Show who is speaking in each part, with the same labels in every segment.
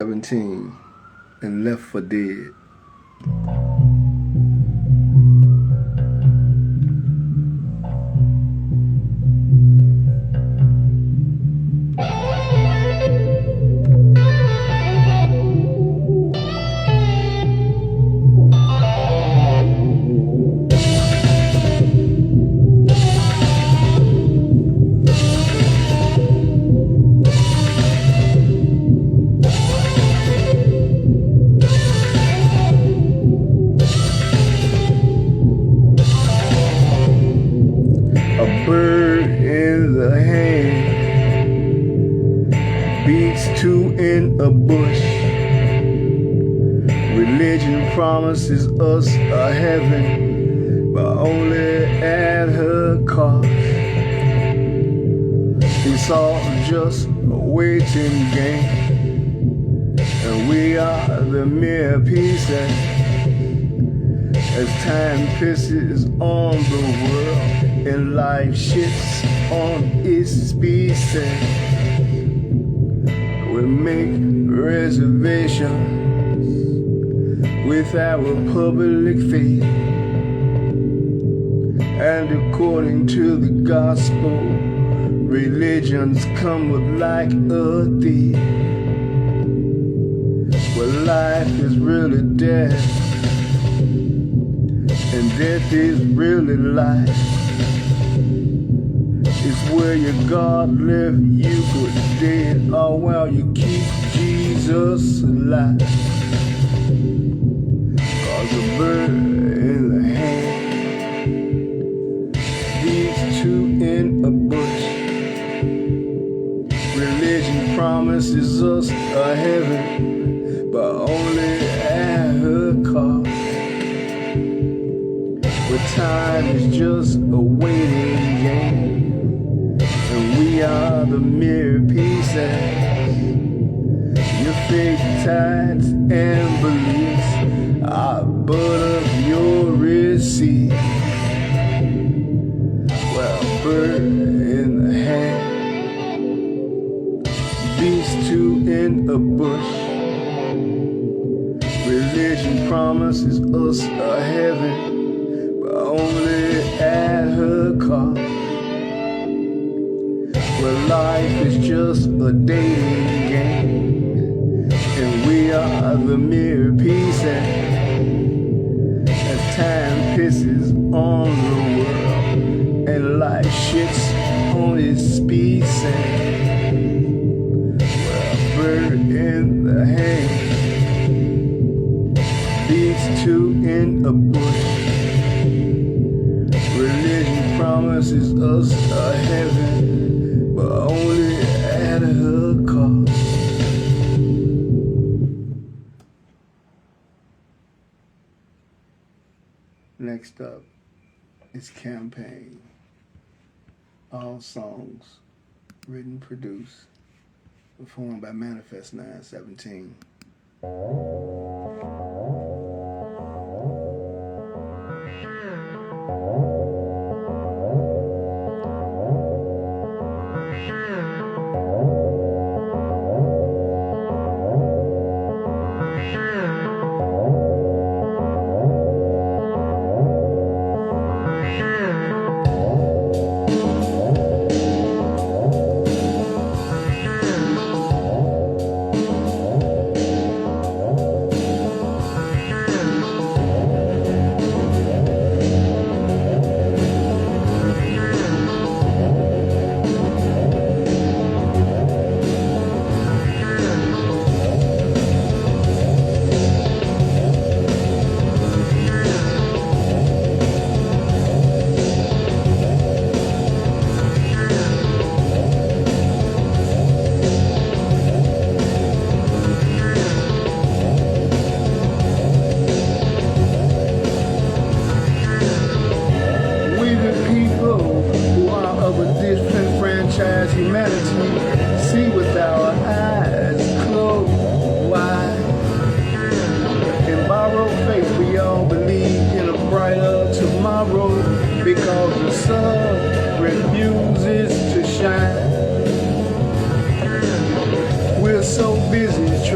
Speaker 1: 17 and Left for Dead. A bird in the hand beats two in a bush. Religion promises us a heaven, but only at her cost. It's all just a waiting game, and we are the mere pieces. As time pisses on the world and life shits on its species, we make reservations with our public faith, and according to the gospel, religions come like a thief. Well, life is really death, and death is really life. It's where your God left you for dead, or while you keep Jesus alive. Cause a bird in the hand beats two in a bush. Religion promises us a heaven, but only at her cost. But time is just a waiting game, and we are the mere pieces. Your faith, tides, and beliefs are but of your receipt. Well, bird in the hand beats two in a bush. Religion promises us a heaven, only at her cost. Well, life is just a dating game, and we are the mere pieces. As time pisses on the world and life shits on its species. Well, bird in the hand beats two in a bush. Religion promises us a heaven, but only at her cost. Next up is Campaign. All songs written, produced, performed by Manifest 917.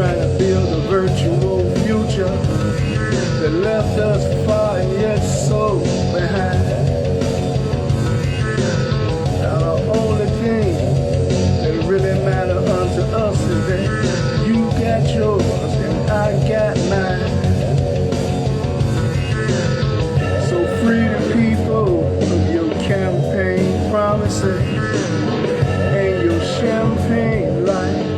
Speaker 1: trying to build a virtual future that left us far and yet so behind. Now the only thing that really matters unto us is that you got yours and I got mine. So free the people of your campaign promises and your champagne life.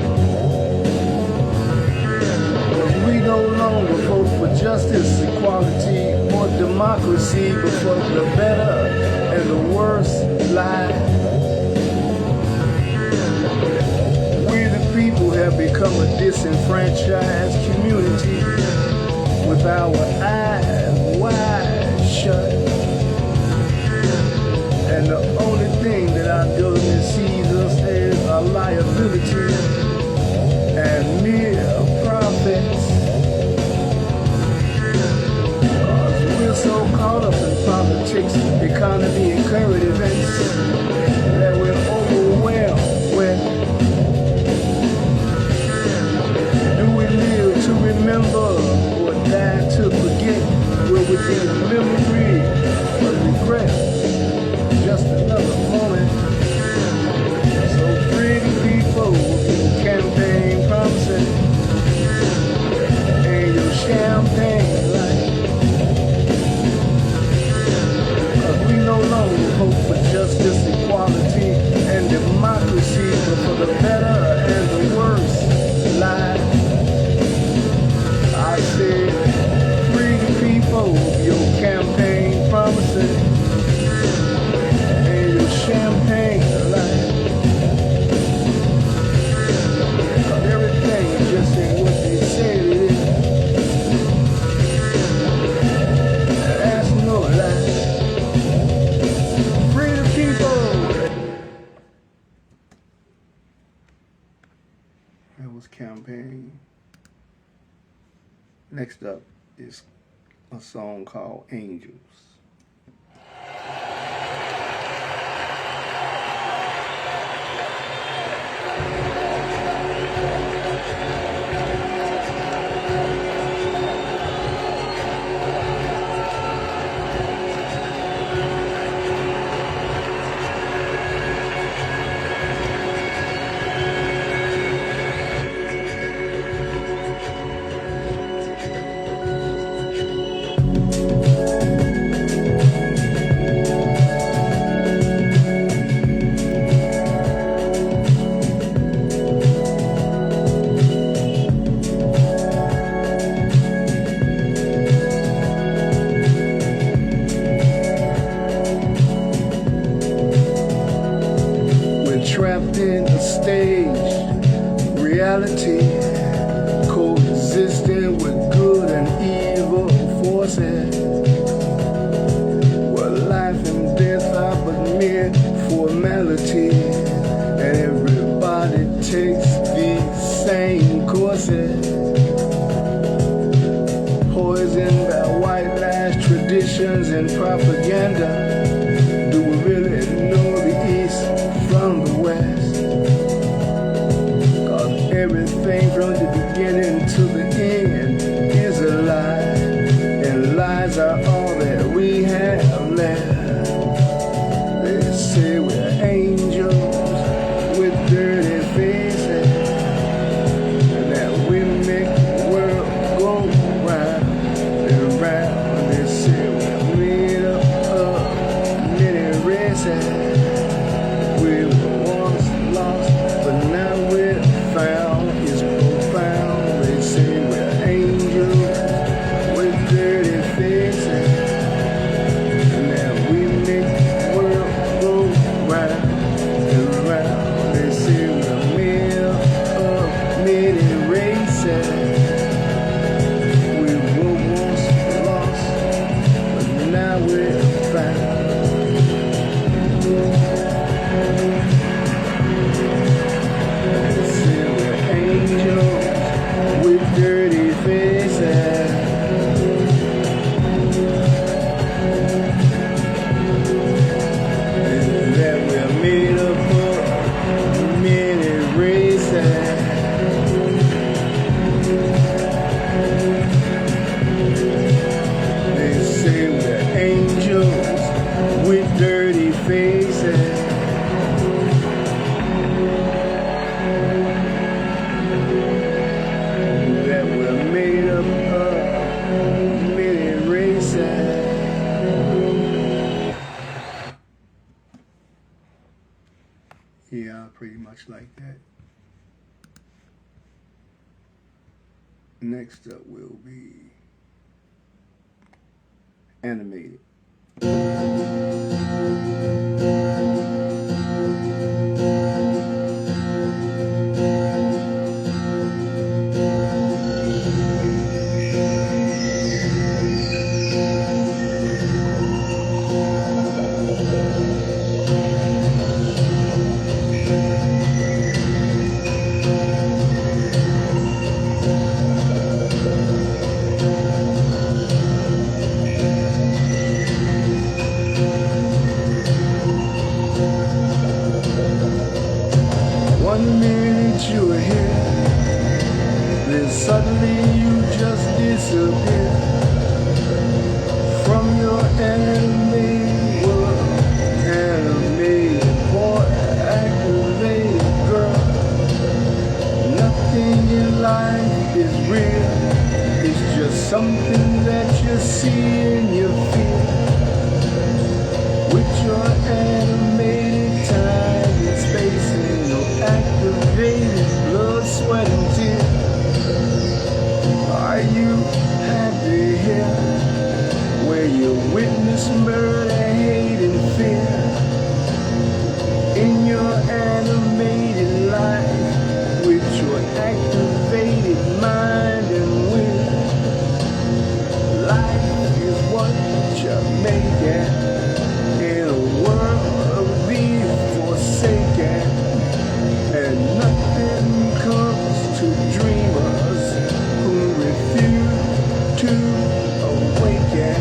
Speaker 1: We no longer vote for justice, equality, or democracy, but for the better and the worst life. We the people have become a disenfranchised community with our eyes wide shut. And the only thing that our government sees us as a liability and mere profits. We're so caught up in politics, economy, and current events that we're overwhelmed with. Do we live to remember or die to forget? Will we be a memory of regret? Just another moment. So free the people in campaign promises and your champagne life. We no longer hope for justice, equality, and democracy, but for the better and the worse life. I said, free the people of your campaign promises and your champagne life. Cause everything just ain't what they say it is. That's no lie. That was campaign. Next up is a song called Angels. Trapped in a stage reality, coexisting with good and evil forces, where life and death are but mere formality, and everybody takes these same courses, poisoned by white lies, traditions, and propaganda. Do we really know the East from the West? Cause everything from the beginning to the end is a lie, and lies are all that we have left. They say we're angels with dirty faces, and that we make the world go round and round. They say we're made up of many races. We were once lost, but now we're found. It's profound. They say we're angels with dirty faces, and that we make the world go round and round. They say we're made up of many races. We were once lost, but now we're found. With dirty faces, and that we're made up of many races. pretty much like that. Next up will be animated. One minute you were here, then suddenly you just disappear from your animated world. Animated boy, activated girl. Nothing in life is real, it's just something that you see and you feel. With your animated time and space and your activated blood, sweat and tears. Are you happy here, where you witness murder, hate and fear? In your animated life, with your activated mind and will. Life is what you make it. In a world of thee forsaken, and nothing comes to dreamers who refuse to awaken.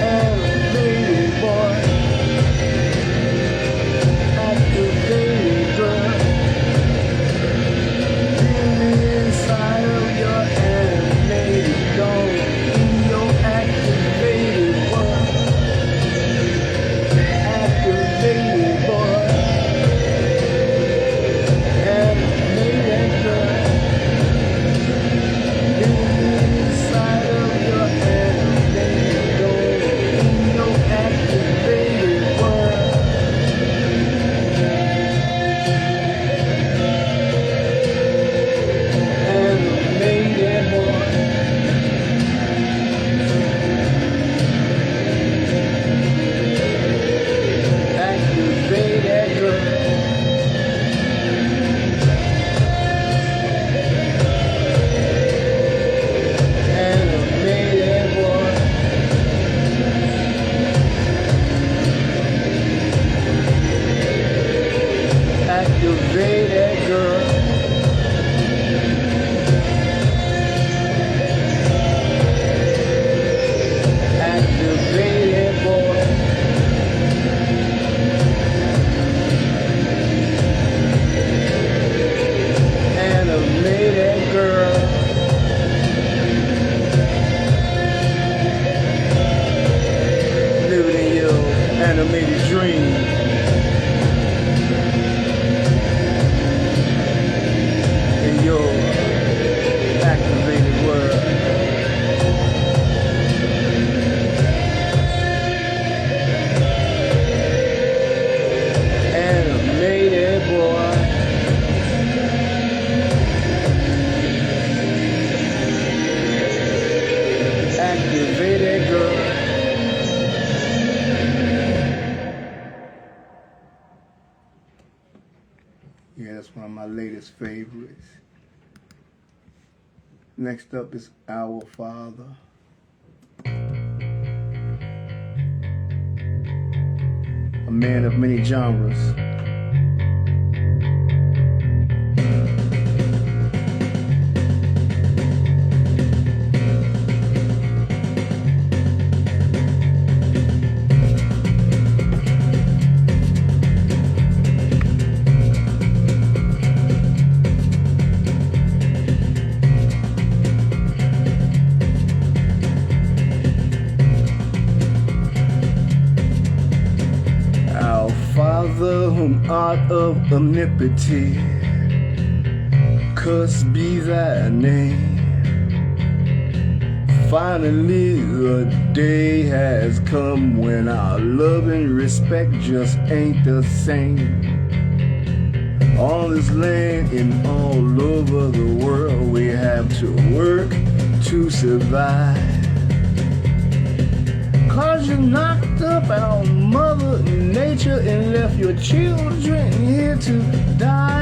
Speaker 1: Animated boy, activated girl, living inside of your animated dome, in your activated world. Activated boy, animated girl, living inside of your animated dome, in your activated world. Animated boy, activated girl. Animated boy, activated girl. Activated boy, animated girl. Living in your animated dream. In your activated world. Animated boy, activated girl. Yeah, that's one of my latest favorites. Next up is Our Father. A man of many genres. Father, whom art of omnipotence, cursed be thy name. Finally, the day has come when our love and respect just ain't the same. on this land and all over the world. We have to work to survive. 'Cause you knocked up our mother nature and left your children here to die.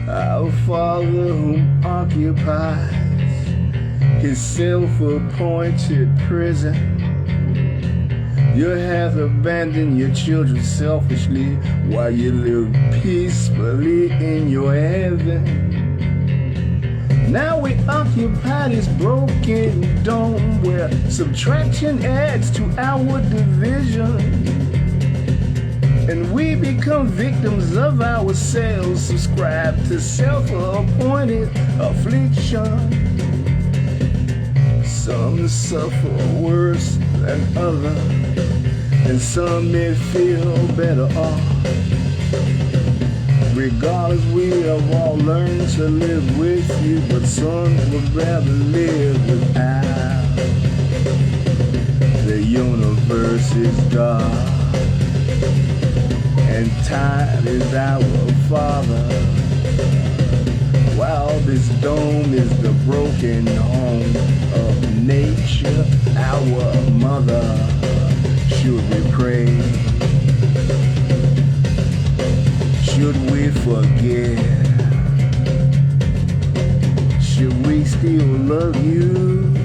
Speaker 1: Our Father whom occupies his self-appointed prison, you have abandoned your children selfishly while you live peacefully in your heaven. Now we occupy this broken dome where subtraction adds to our division, and we become victims of ourselves, subscribe to self-appointed affliction. Some suffer worse than others, and some may feel better off. Regardless, we have all learned to live with you, but some would rather live without. The universe is dark, and time is our Father, while this dome is the broken home of nature, our mother. Should we pray? Should we forget? Should we still love you,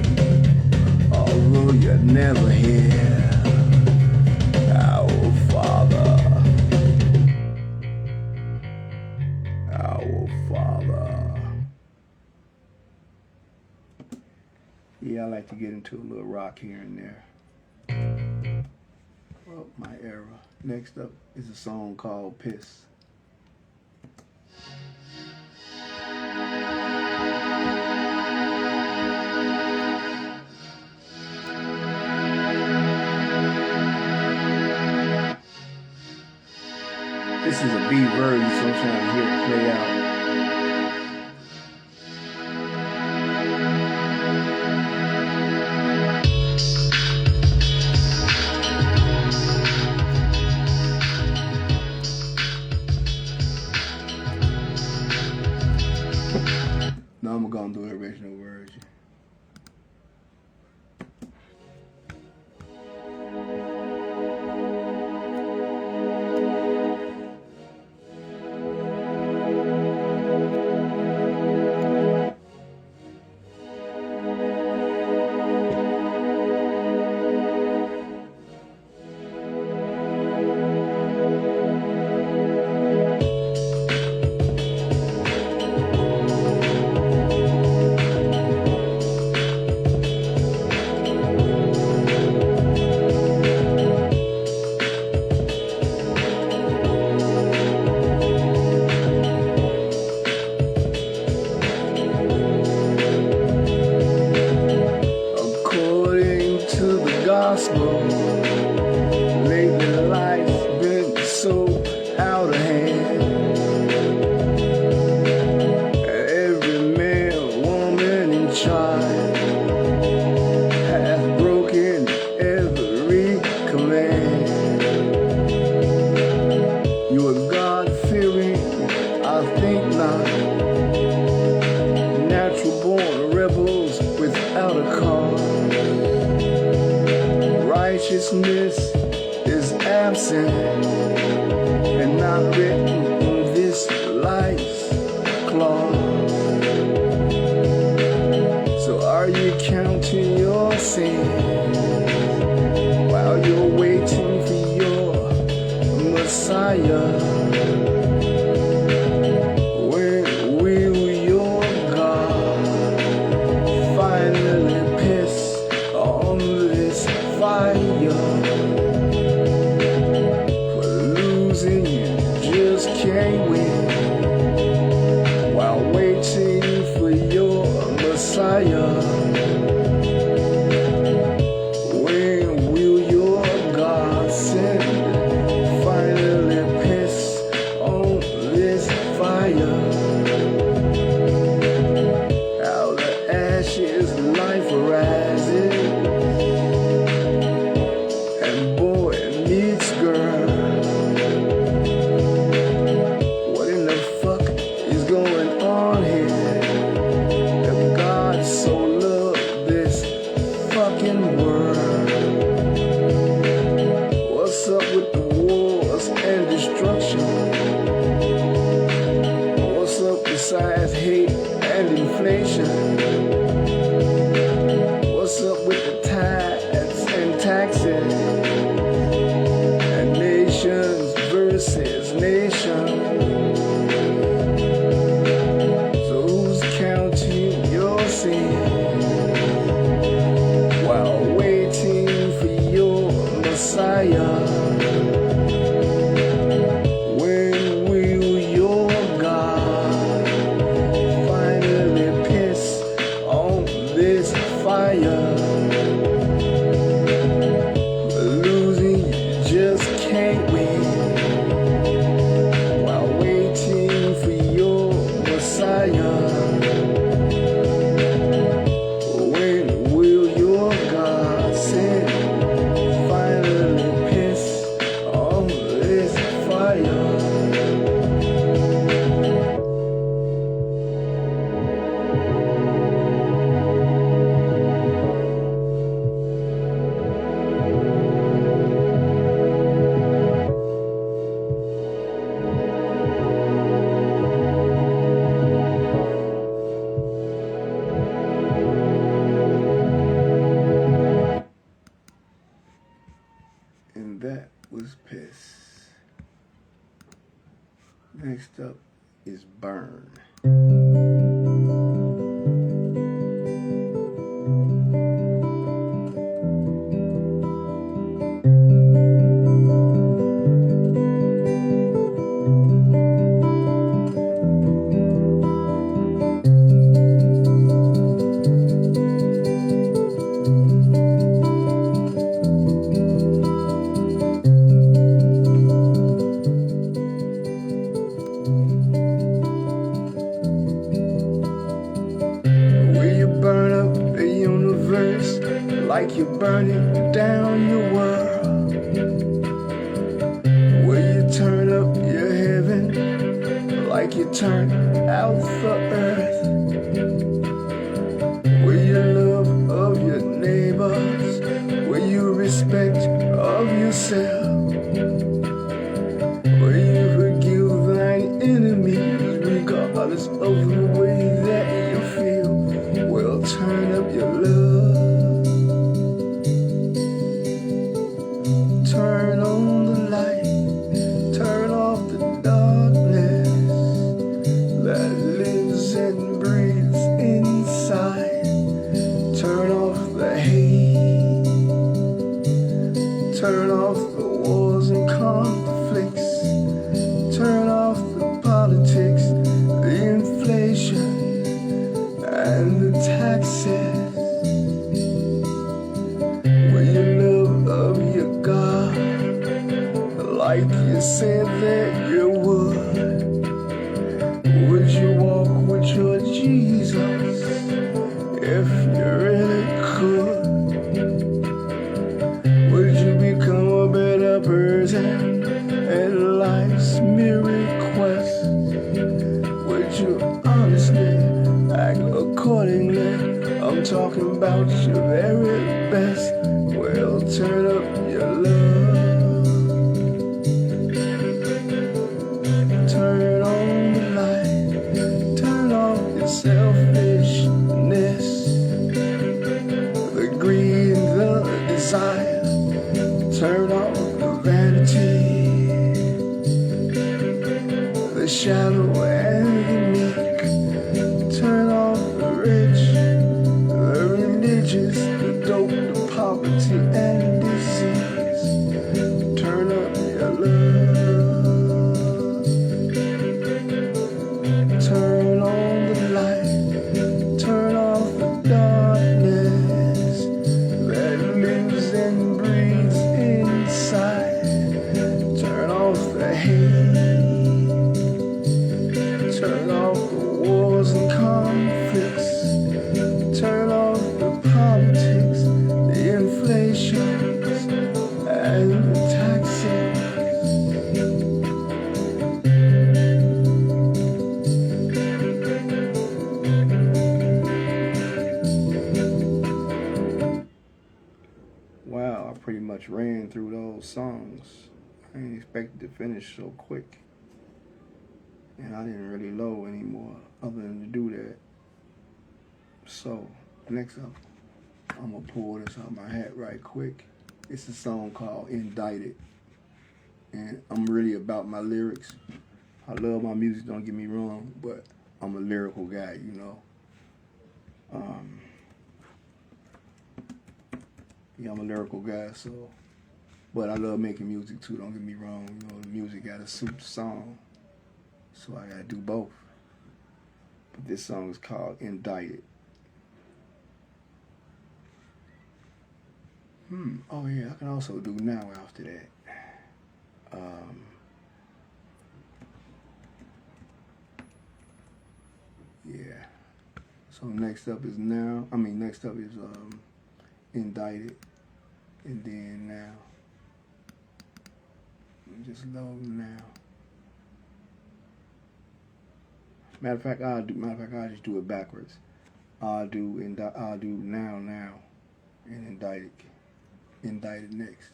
Speaker 1: although you're never here? Our Father, our Father. Yeah, I like to get into a little rock here and there. Well, my era. Next up is a song called Piss. This is a B version, so I'm trying to hear it play out. No, I'm gonna do an original version. Lately life's been so out of hand. Every man, woman, and child has broken every command. You are God-fearing, I think not. Natural-born rebels without a cause. Righteousness is absent and not written in this life's clause. So are you counting your sins while you're waiting for your Messiah? When will your God finally piss on this fire? For losing you just can't win while waiting for your Messiah. When will your God send finally piss on this fire? Out of ashes life arises, and boy meets girl. hate and inflation? What's up with the tithes and taxes? And nations versus nations. So who's counting your sins while waiting for your Messiah? Losing, you just can't win while waiting for your Messiah. When will your God send? Finally piss on this fire. And that was Piss. Next up is Burn. Like you're burning down your world. Will you turn up your heaven like you turn out the earth? Will you love of your neighbors? Will you respect of yourself? Will you forgive thine enemies regardless of the way that you feel? Well, turn up your love. Turn on the light, turn off the darkness that lives and breathes inside. Turn off the hate, turn off the wars and conflicts, turn off the politics, the inflation and the taxes. Will you love of your God like you said that you would? Would you walk with your Jesus if you really could? Would you become a better person at life's mere quest? Would you honestly act accordingly? I'm talking about your very best. Well, turn up your love. Turn on the light. Turn off your selfishness, the greed, the desire. Turn off the vanity, the shallow and the meek. Turn off the rich, the religious, the dope, the poverty and disease. Turn up your love. Turn on the light. Turn off the darkness that lives and breathes inside. Turn off the hate. Turn off the wars and conflicts. Turn off the politics, the inflation and the taxes. Wow, I pretty much ran through those songs. I ain't expected to finish so quick. and I didn't really know anymore other than to do that. So next up, I'm gonna pull this out of my hat right quick. It's a song called Indicted, and I'm really about my lyrics. I love my music, don't get me wrong, but I'm a lyrical guy, you know. Yeah, I'm a lyrical guy, so. But I love making music too, don't get me wrong. You know, the music gotta suit the song, so I gotta do both. But this song is called Indicted. Oh yeah, I can also do Now after that. Yeah. So next up is Now. Next up is Indicted, and then Now. Just load Now. Matter of fact, I'll just do it backwards. I'll do Now, and Indicted next.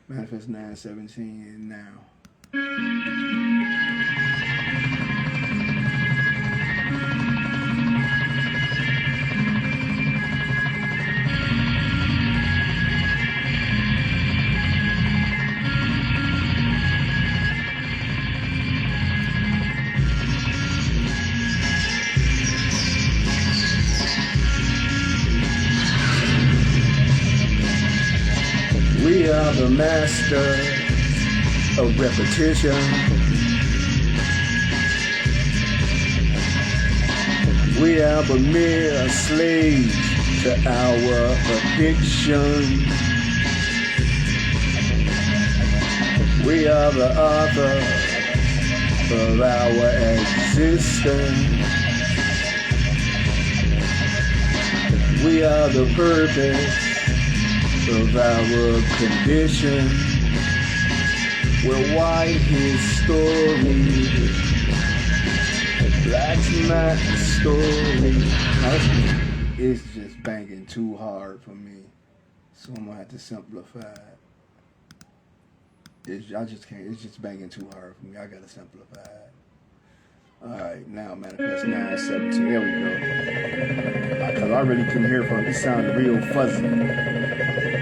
Speaker 1: Manifest 9:17 and Now. We are the master of repetition. We are but mere slaves to our addiction. We are the author of our existence. We are the purpose of our condition. We're white history, black's my story. It's just banging too hard for me, so I'm gonna have to simplify it. I just can't, it's just banging too hard for me. I gotta simplify it. Alright, now Manifest 9:17, there we go. Cause I really couldn't hear from it, it sounded real fuzzy.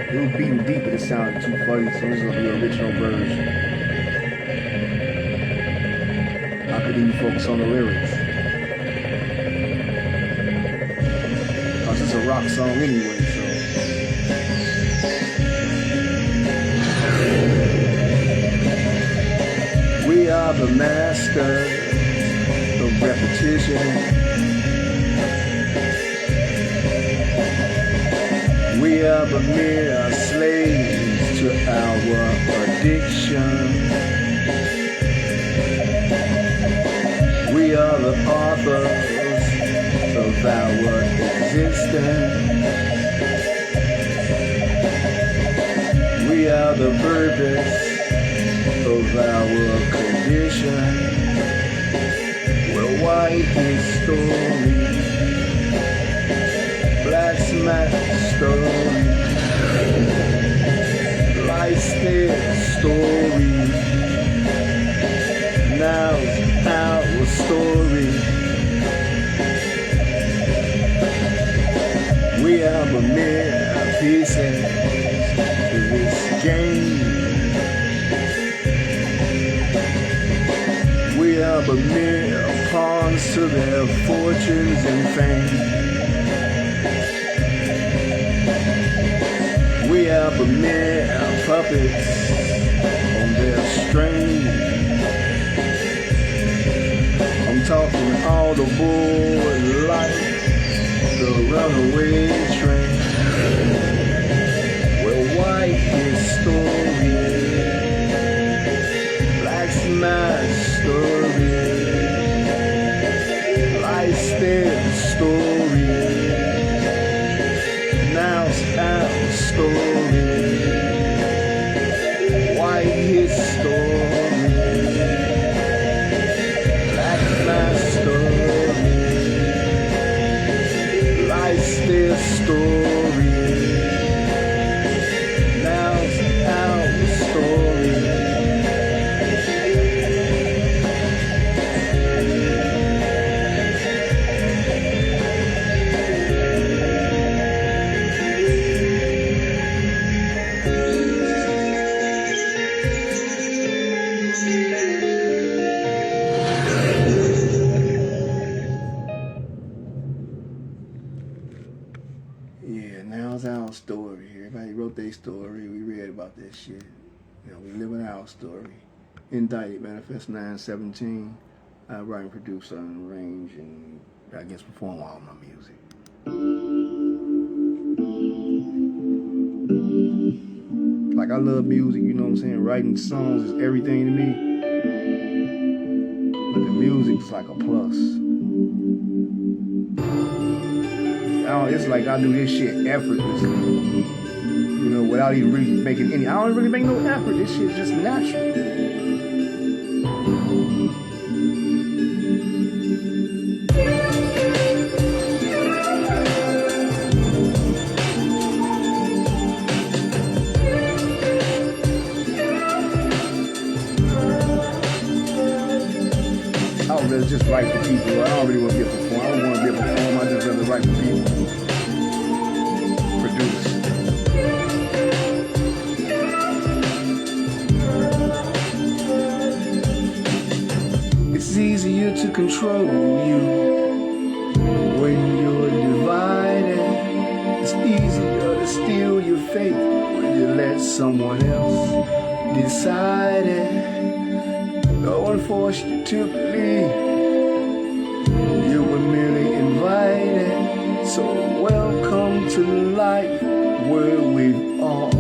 Speaker 1: It was beating deep, but it sounded too fuzzy, so this is the original version. I could even focus on the lyrics. Cause it's a rock song anyway, so. We are the master of repetition. We are but mere slaves to our addiction. We are the authors of our existence. We are the purpose of our condition. We're white history, black's my story. Life's their story. Now's our story. We are but mere pieces to this game. We are but mere pawns to their fortunes and fame. We are but mere puppets on their string. I'm talking all the board life, the runaway train. We're white history, black's my story. Life's their story. Now's our story. White history. Black my story. Life's their story. Now's our story. now it's our story. Everybody wrote their story. We read about that shit. You know, we live in our story. Indicted, Manifest 917. I write and produce and arrange and I guess perform all my music. Like I love music, you know what I'm saying? Writing songs is everything to me. But the music's like a plus. It's like I do this shit effortlessly. You know, without even really making any, I don't really make no effort. This shit's just natural. I would rather just write for people. I don't really want to be a performer. I don't want to be a performer. I just rather write for people. Produce. It's easier to control you when you're divided. It's easier to steal your fate when you let someone else decide it. No one forced you to believe. You were merely invited. So welcome to life where we've all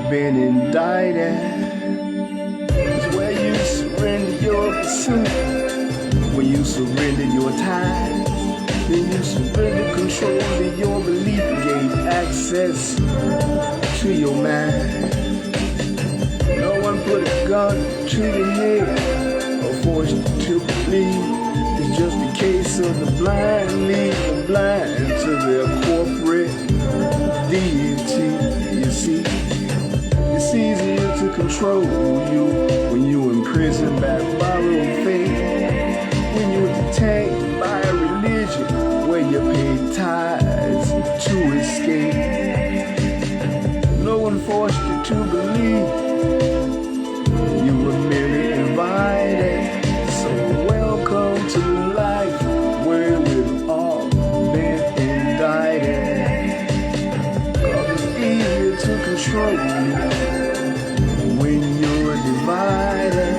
Speaker 1: been indicted. It's where you surrender your pursuit. When you surrender your time, then you surrender control to your belief and gain access to your mind. No one put a gun to your head or forced you to believe. It's just a case of the blind lead the blind to their corporate deity. You see, it's easier to control you when you're imprisoned by borrowed faith. When you're detained by a religion where you pay tithes to escape. No one forced you to believe. You were merely invited. So welcome to life where we've all been indicted. 'Cause it's easier to control you when you're divided.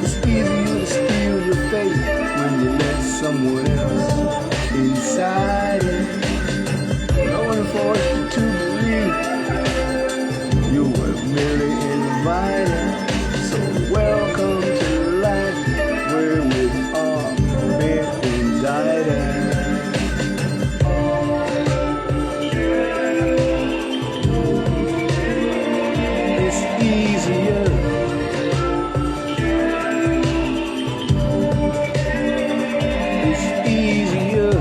Speaker 1: It's easier to steal your faith when you let someone else inside it. No one forced you to believe. You were merely invited. So welcome to life where we've all been indicted. It's easier. It's easier.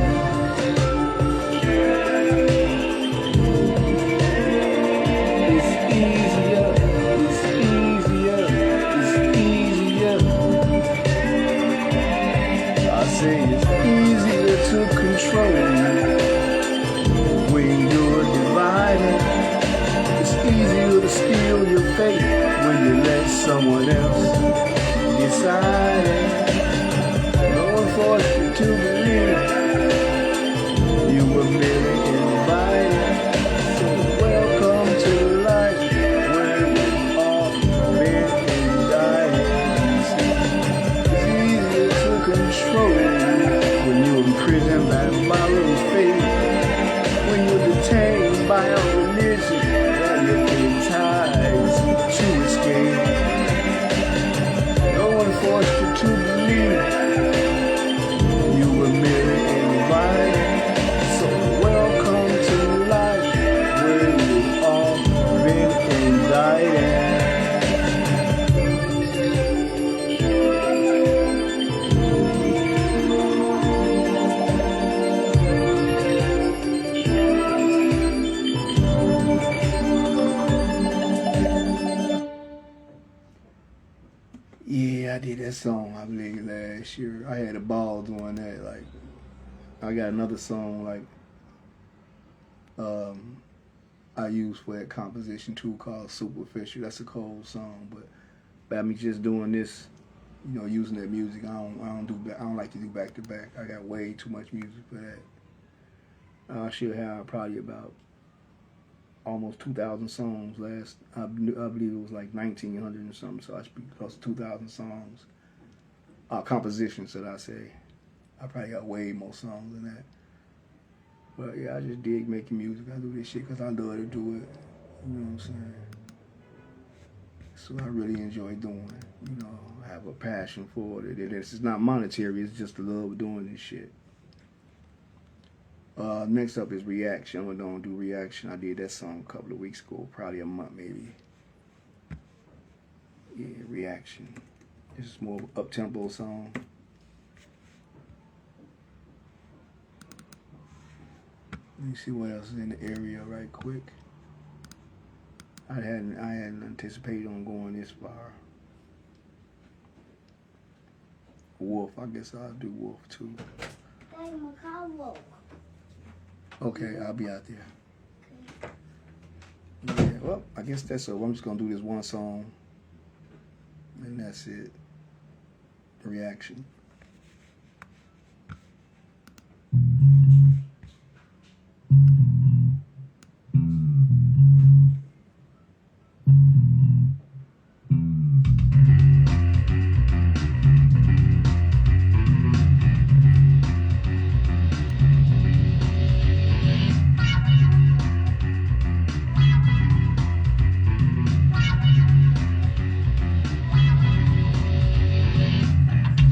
Speaker 1: It's easier. It's easier. It's easier. I say it's easier to control you when you're divided. It's easier to steal your fate when you let someone else decide it. No one forced you to believe. You were merely invited. So welcome to life where we've all been indicted. It's easier to control you when you're imprisoned by borrowed faith. When you're detained by a religion that you pay tithes to escape. No one forced you to believe. You were merely invited. So welcome to life where we've all been indicted. Yeah, I did that song, I believe, last year. I had a ball doing that. Like, I got another song, like, I use for that composition too, called Superficial. That's a cold song, but by me just doing this, you know, using that music, I don't like to do back to back. I got way too much music for that. I should have probably about almost 2,000 songs last. I believe it was like 1,900 and something. So I should be close to 2,000 songs. Compositions, should I say? I probably got way more songs than that. But yeah, I just dig making music. I do this shit because I love to do it. You know what I'm saying? So I really enjoy doing it. You know, I have a passion for it. It's not monetary. It's just the love of doing this shit. Next up is Reaction. I'm gonna do Reaction. I did that song a couple of weeks ago, probably a month maybe. Yeah, Reaction. This is more of an up-tempo song. Let me see what else is in the area right quick. I hadn't anticipated on going this far. Wolf, I guess I'll do Wolf too. Okay, I'll be out there. Yeah, well, I guess that's all. I'm just gonna do this one song, and that's it. Reaction.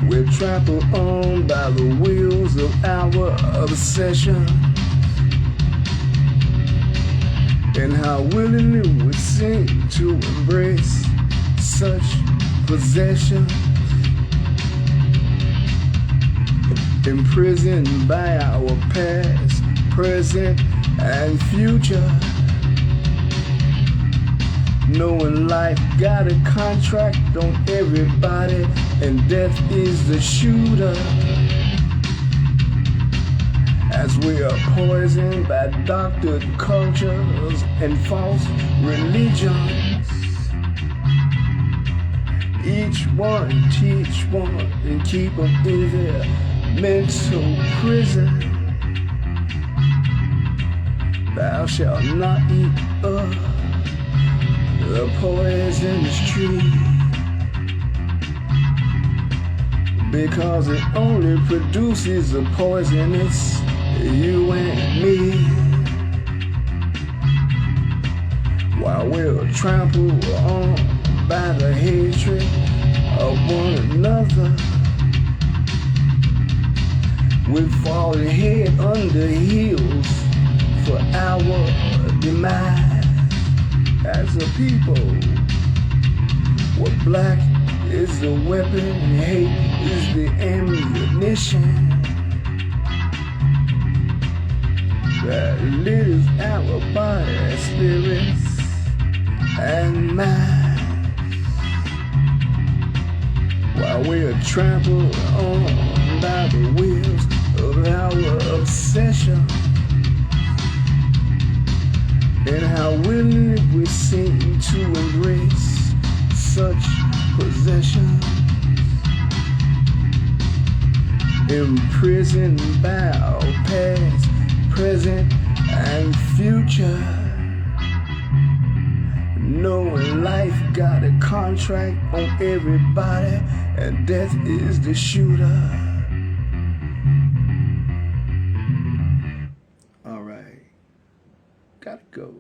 Speaker 1: We're trampled on by the wheels of our obsession, and how willingly we seem to embrace such possession, imprisoned by our past, present, and future. Knowing life got a contract on everybody, and death is the shooter. As we are poisoned by doctored cultures and false religions. Each one teach one and keep them in their mental prison. Thou shalt not eat the poisonous tree, because it only produces the poisonous, you and me. While we're trampled on by the hatred of one another, we fall head under heels for our demise. As a people, what black is the weapon and hate is the ammunition that litters our body, spirits, and minds. While we are trampled on by the wheels of our obsession, and how willingly we seem to embrace such possession, imprisoned by our past, present, and future. Knowing life got a contract on everybody, and death is the shooter. All right. Gotta go.